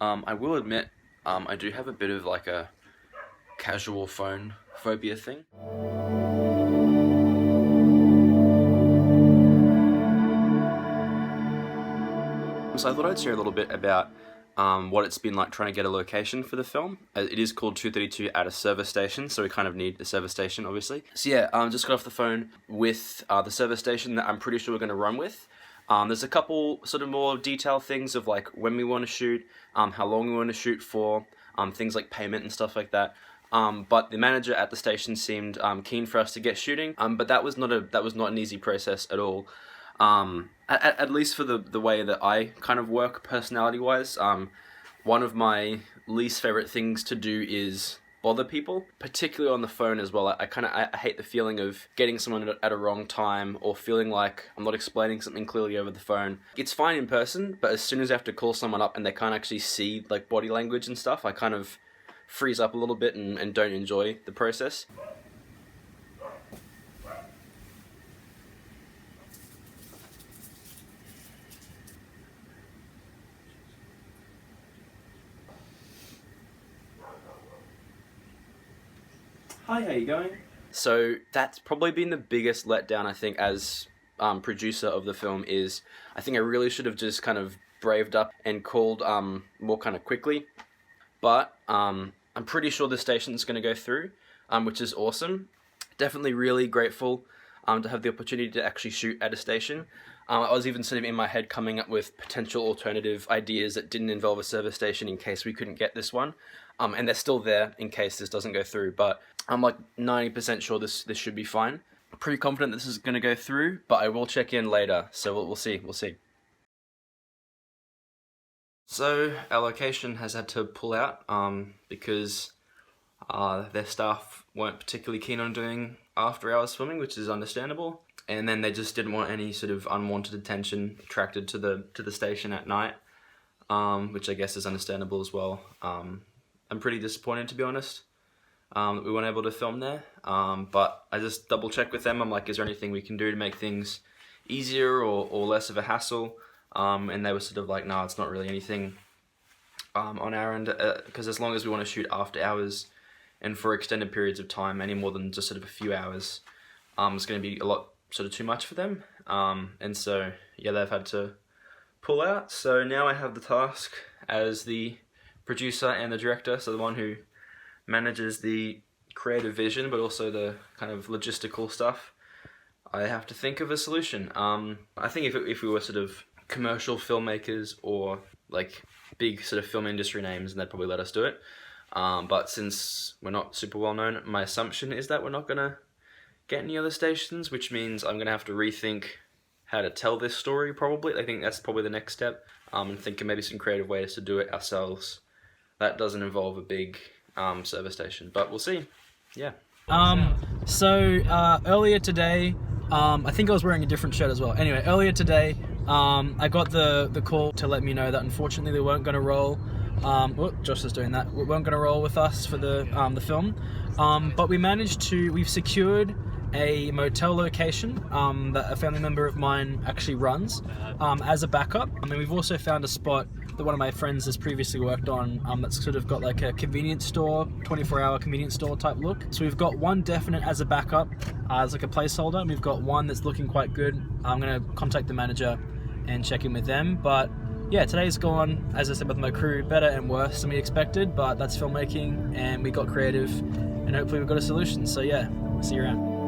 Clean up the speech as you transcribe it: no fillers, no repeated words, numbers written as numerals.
I will admit, I do have a bit of like a casual phone phobia thing. So I thought I'd share a little bit about what it's been like trying to get a location for the film. It is called 232 at a service station, so we kind of need a service station, obviously. So yeah, just got off the phone with the service station that I'm pretty sure we're going to run with. There's a couple sort of more detailed things of like when we want to shoot, how long we want to shoot for, things like payment and stuff like that. But the manager at the station seemed keen for us to get shooting, but that was not an easy process at all. At least for the way that I kind of work personality-wise, one of my least favorite things to do is bother people, particularly on the phone as well. I hate the feeling of getting someone at a wrong time or feeling like I'm not explaining something clearly over the phone. It's fine in person, but as soon as I have to call someone up and they can't actually see like body language and stuff, I kind of freeze up a little bit and don't enjoy the process. Hi, how you going? So that's probably been the biggest letdown, I think, as producer of the film. Is I think I really should have just kind of braved up and called more kind of quickly. But I'm pretty sure the station's going to go through, which is awesome. Definitely really grateful to have the opportunity to actually shoot at a station. I was even sort of in my head coming up with potential alternative ideas that didn't involve a service station in case we couldn't get this one. And they're still there in case this doesn't go through. But I'm like 90% sure this should be fine. I'm pretty confident this is going to go through, but I will check in later. So we'll see. So our location has had to pull out because their staff weren't particularly keen on doing after hours filming, which is understandable. And then they just didn't want any sort of unwanted attention attracted to the station at night, which I guess is understandable as well. I'm pretty disappointed, to be honest, that we weren't able to film there. But I just double checked with them. I'm like, is there anything we can do to make things easier or less of a hassle? And they were sort of like, no, it's not really anything on our end, because as long as we want to shoot after hours and for extended periods of time, any more than just sort of a few hours, it's going to be a lot sort of too much for them. And so, yeah, they've had to pull out. So now I have the task as the producer and the director, so the one who manages the creative vision, but also the kind of logistical stuff. I have to think of a solution. I think if we were sort of commercial filmmakers or like big sort of film industry names, and they'd probably let us do it. But since we're not super well known, my assumption is that we're not gonna get any other stations, which means I'm gonna have to rethink how to tell this story probably. I think that's probably the next step. And think of maybe some creative ways to do it ourselves. That doesn't involve a big service station, but we'll see. Yeah. Earlier today, I think I was wearing a different shirt as well. Anyway, earlier today, I got the call to let me know that unfortunately they weren't going to roll. Josh is doing that. We weren't going to roll with us for the film, but we've secured a motel location that a family member of mine actually runs as a backup. I mean, we've also found a spot that one of my friends has previously worked on that's sort of got like a convenience store, 24-hour convenience store type look. So we've got one definite as a backup, as like a placeholder, and we've got one that's looking quite good. I'm going to contact the manager and check in with them. But yeah, today's gone, as I said, with my crew, better and worse than we expected, but that's filmmaking, and we got creative, and hopefully we've got a solution. So yeah, see you around.